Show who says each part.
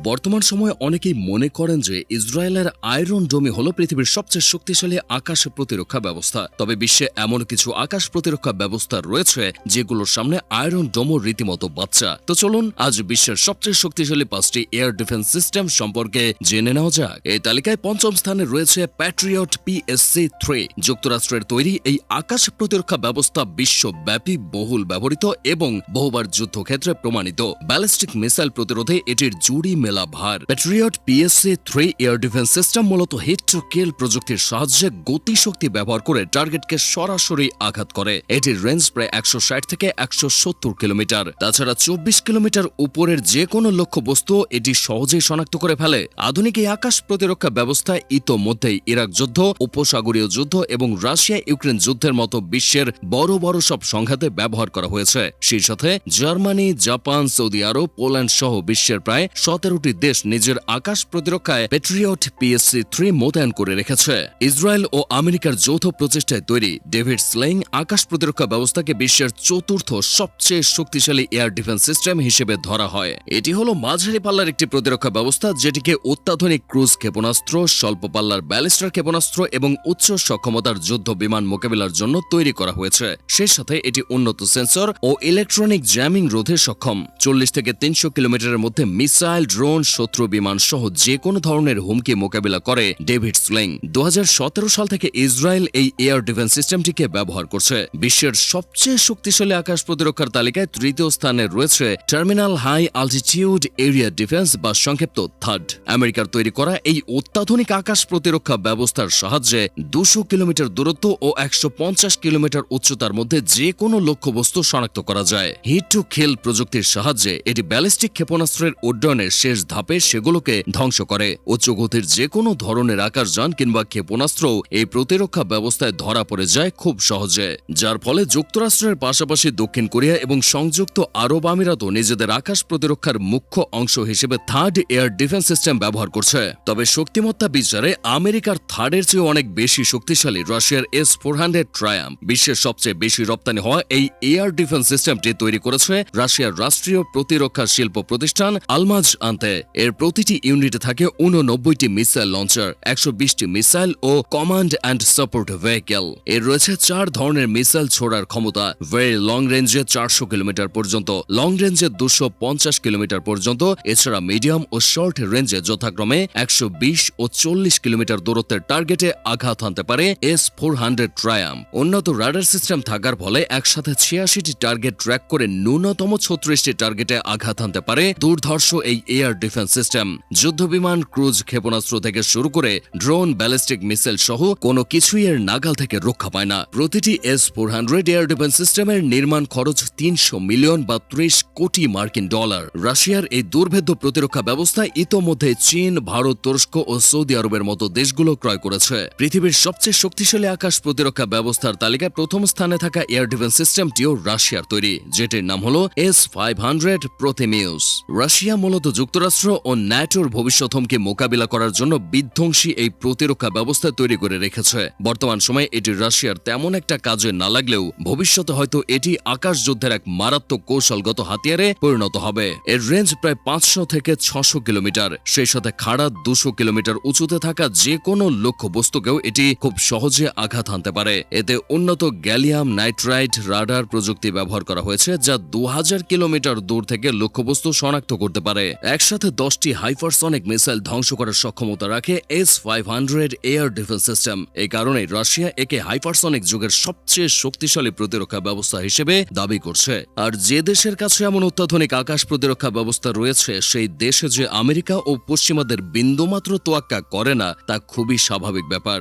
Speaker 1: বর্তমান সময়ে অনেকেই মনে করেন যে ইসরায়েলের আয়রন ডোমই হল পৃথিবীর সবচেয়ে শক্তিশালী আকাশ প্রতিরক্ষা ব্যবস্থা। তবে বিশ্বে এমন কিছু আকাশ প্রতিরক্ষা ব্যবস্থা রয়েছে যেগুলোর সামনে আয়রন ডোমও রীতিমতো বাচ্চা। তো চলুন আজ বিশ্বের সবচেয়ে শক্তিশালী 5টি এয়ার ডিফেন্স সিস্টেম সম্পর্কে জেনে নেওয়া যাক। এই তালিকায় পঞ্চম স্থানে রয়েছে প্যাট্রিয়ট PSC-3। যুক্তরাষ্ট্রের তৈরি এই আকাশ প্রতিরক্ষা ব্যবস্থা বিশ্বব্যাপী বহুল ব্যবহৃত এবং বহুবার যুদ্ধক্ষেত্রে প্রমাণিত। ব্যালিস্টিক মিসাইল প্রতিরোধে এটির জুড়ি মেলা ভার। Patriot PSC-3 air defence system মূলত হিট টু কিল প্রযুক্তির সাহায্যে গতিশক্তি ব্যবহার করে টার্গেটকে সরাসরি আঘাত করে। এটির রেঞ্জ প্রায় 160 থেকে 170 কিলোমিটার। তাছাড়া 24 কিলোমিটার উপরের যে কোনো লক্ষ্যবস্তু এটি সহজেই শনাক্ত করে ফেলে। আধুনিক এই আকাশ প্রতিরক্ষা ব্যবস্থা ইতোমধ্যেই ইরাক যুদ্ধ, উপসাগরীয় যুদ্ধ এবং রাশিয়া ইউক্রেন যুদ্ধের মতো বিশ্বের বড় বড় সব সংঘাতে ব্যবহার করা হয়েছে। সেই সাথে জার্মানি, জাপান, সৌদি আরব, পোল্যান্ড সহ বিশ্বের প্রায় 17টি দেশ নিজের আকাশ প্রতিরক্ষায় প্যাট্রিয়ট PSC-3 মোতায়েন করে রেখেছে। ইসরায়েল ও আমেরিকার যৌথ প্রচেষ্টায় তৈরি ডেভিড স্লেইং আকাশ প্রতিরক্ষা ব্যবস্থাকে বিশ্বের চতুর্থ সবচেয়ে শক্তিশালী এয়ার ডিফেন্স সিস্টেম হিসেবে ধরা হয়। এটি হলো মাঝারি পাল্লার একটি প্রতিরক্ষা ব্যবস্থা যেটিকে অত্যাধুনিক ক্রুজ ক্ষেপণাস্ত্র, স্বল্প পাল্লার ব্যালিস্টার ক্ষেপণাস্ত্র এবং উচ্চ সক্ষমতার যুদ্ধ বিমান মোকাবিলার জন্য তৈরি করা হয়েছে। সেই সাথে এটি উন্নত সেন্সর ও ইলেকট্রনিক জ্যামিং রোধে সক্ষম। 40 থেকে 300 কিলোমিটারের মধ্যে মিসাইল, ড্রোন, শত্রু বিমান সহ যে কোনো ধরনের হুমকি মোকাবিলা করে ডেভিড স্লেইং। 2017 সাল থেকে ইসরায়েল এই এয়ার ডিফেন্স সিস্টেমটিকে ব্যবহার করছে। বিশ্বের সবচেয়ে শক্তিশালী আকাশ প্রতিরক্ষার তালিকায় তৃতীয় স্থানে রয়েছে terminal high altitude area defence বা সংক্ষিপ্ত থাড। আমেরিকার তৈরি করা এই অত্যাধুনিক আকাশ প্রতিরক্ষা ব্যবস্থার সাহায্যে 200 কিলোমিটার দূরত্ব ও 150 কিলোমিটার উচ্চতার মধ্যে যে কোনো লক্ষ্যবস্তু শনাক্ত করা যায়। হিট টু কিল প্রযুক্তির সাহায্যে এটি ব্যালিস্টিক ক্ষেপণাস্ত্রের উড্ডয়নের শেষ ধাপে সেগুলোকে ধ্বংস করে। উচ্চগতির যে কোনো ধরনের আকাশযান কিংবা ক্ষেপণাস্ত্র এই প্রতিরক্ষা ব্যবস্থায় ধরা পড়ে যায় খুব সহজে, যার ফলে যুক্তরাষ্ট্রের পাশাপাশি দক্ষিণ কোরিয়া এবং সংযুক্ত আরব আমিরাতও নিজেদের আকাশ প্রতিরক্ষার মুখ্য অংশ হিসেবে থার্ড এয়ার ডিফেন্স সিস্টেম ব্যবহার করছে। তবে শক্তিমত্তা বিচারে আমেরিকার থার্ডের চেয়ে অনেক বেশি শক্তিশালী রাশিয়ার S-400 ট্রায়াম্প। বিশ্বের সবচেয়ে বেশি রপ্তানি হওয়া এই এয়ার ডিফেন্স সিস্টেমটি তৈরি করেছে রাশিয়ার রাষ্ট্রীয় প্রতিরক্ষা শিল্প প্রতিষ্ঠান আলমাজ আন্তে। এর প্রতিটি ইউনিটে থাকে 89টি মিসাইল লঞ্চার, 120টি মিসাইল ও কমান্ড অ্যান্ড সাপোর্ট ভেহিকেল। এর রয়েছে 4 ধরনের মিসাইল ছোড়ার ক্ষমতা। ভেরি লং রেঞ্জে 400 কিলোমিটার পর্যন্ত, লং রেঞ্জে 250 কিলোমিটার পর্যন্ত। এছাড়া মিডিয়াম ও শর্ট রেঞ্জে যথাক্রমে 120 ও 40 কিলোমিটার দূরত্বের টার্গেটে আঘাত হানতে পারে S-400 ট্রায়াম্প। উন্নত রাডার সিস্টেম থাকার ফলে একসাথে 86টি টার্গেট ট্র্যাক করে ন্যূনতম 36টি টার্গেটে আঘাত হানতে পারে দুর্ধর্ষ এই এয়ার ডিফেন্স সিস্টেম। যুদ্ধবিমান, ক্রুজ ক্ষেপণাস্ত্র থেকে শুরু করে ড্রোন, ব্যালিস্টিক মিসাইল সহ কোনো কিছুই এর নাগাল থেকে রক্ষা পায় না। প্রতিটি S-400 এয়ার ডিফেন্স সিস্টেমের নির্মাণ খরচ 300 মিলিয়ন বা 30 কোটি মার্কিন ডলার। রাশিয়ার এই দুর্ভেদ্য প্রতিরক্ষা ব্যবস্থা ইতোমধ্যে চীন, ভারত, তুরস্ক ও সৌদি আরবের মতো দেশগুলো ক্রয় করেছে। পৃথিবীর সবচেয়ে শক্তিশালী আকাশ প্রতিরক্ষা ব্যবস্থার তালিকায় প্রথম স্থানে থাকা এয়ার ডিফেন্স সিস্টেমটিও রাশিয়ার তৈরি, যেটির নাম হল S-500 প্রোথেমিউস। রাশিয়া মূলত যুক্তরাষ্ট্র ও ন্যাটোর ভবিষ্যৎ হুমকি মোকাবিলা করার জন্য বিধ্বংসী এই প্রতিরক্ষা ব্যবস্থা তৈরি করে রেখেছে। বর্তমান সময়ে এটি রাশিয়ার তেমন একটা কাজে না লাগলেও ভবিষ্যতে হয়তো এটি আকাশ যুদ্ধের এক মারাত্মক কৌশলগত হাতিয়ারে পরিণত হবে। এর রেঞ্জ প্রায় 500 থেকে 600 কিলোমিটার। সেই সাথে খাড়া 200 কিলোমিটার উঁচুতে থাকা যে কোনো লক্ষ্যবস্তুকেও এটি খুব সহজে আঘাত হানতে পারে। এতে উন্নত গ্যালিয়াম নাইট্রাইড রাডার প্রযুক্তি ব্যবহার করা হয়েছে, যা 2000 কিলোমিটার দূর থেকে লক্ষ্যবস্তু শনাক্ত করতে পারে। একসাথে 10টি হাইপারসনিক মিসাইল ধ্বংস করার সক্ষমতা রাখে S-500 এয়ার ডিফেন্স সিস্টেম। এই কারণে রাশিয়া একে হাইপারসনিক যুগের সবচেয়ে শক্তিশালী প্রতিরক্ষা ব্যবস্থা হিসেবে দাবি করছে। আর যে দেশের কাছে এমন অত্যাধুনিক আকাশ প্রতিরক্ষা ব্যবস্থা রয়েছে, সেই দেশে যে আমেরিকা ও পশ্চিমাদের বিন্দুমাত্র তোয়াক্কা করে না তা খুবই স্বাভাবিক ব্যাপার।